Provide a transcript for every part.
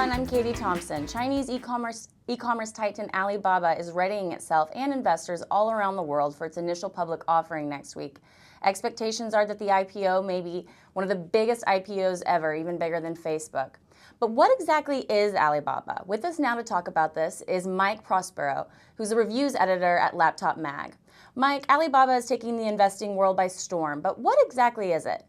everyone, I'm Katie Thompson. Chinese e-commerce titan Alibaba is readying itself and investors all around the world for its initial public offering next week. Expectations are that the IPO may be one of the biggest IPOs ever, even bigger than Facebook. But what exactly is Alibaba? With us now to talk about this is Mike Prospero, who's a reviews editor at Laptop Mag. Mike, Alibaba is taking the investing world by storm, but what exactly is it?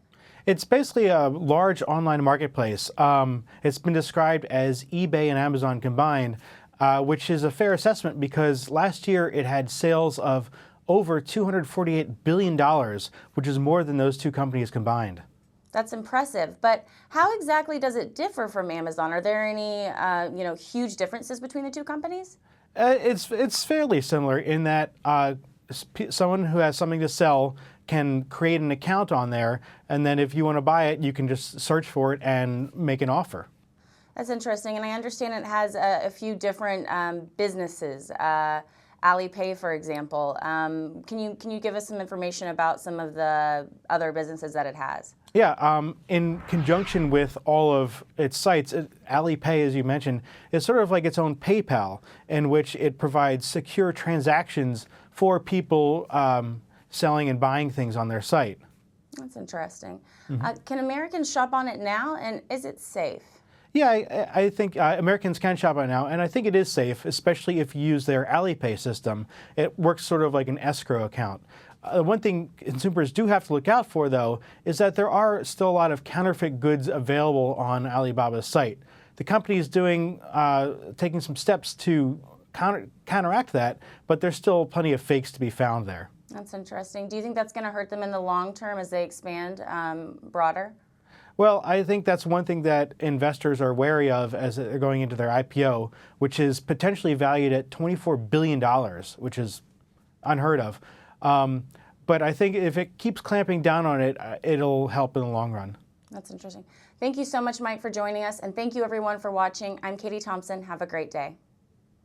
It's basically a large online marketplace. It's been described as eBay and Amazon combined, which is a fair assessment because last year it had sales of over $248 billion, which is more than those two companies combined. That's impressive, but how exactly does it differ from Amazon? Are there any huge differences between the two companies? It's fairly similar in that someone who has something to sell can create an account on there, and then if you want to buy it, you can just search for it and make an offer. That's interesting, and I understand it has a few different businesses. Alipay, for example. Can you give us some information about some of the other businesses that it has? Yeah, in conjunction with all of its sites, Alipay, as you mentioned, is sort of like its own PayPal, in which it provides secure transactions for people selling and buying things on their site. That's interesting. Can Americans shop on it now, and is it safe? Yeah, I think Americans can shop on it now, and I think it is safe, especially if you use their Alipay system. It works sort of like an escrow account. One thing consumers do have to look out for, though, is that there are still a lot of counterfeit goods available on Alibaba's site. The company is taking some steps to counteract that, but there's still plenty of fakes to be found there. That's interesting. Do you think that's going to hurt them in the long term as they expand broader? Well, I think that's one thing that investors are wary of as they're going into their IPO, which is potentially valued at $24 billion, which is unheard of. But I think if it keeps clamping down on it, it'll help in the long run. That's interesting. Thank you so much, Mike, for joining us, and thank you everyone for watching. I'm Katie Thompson. Have a great day.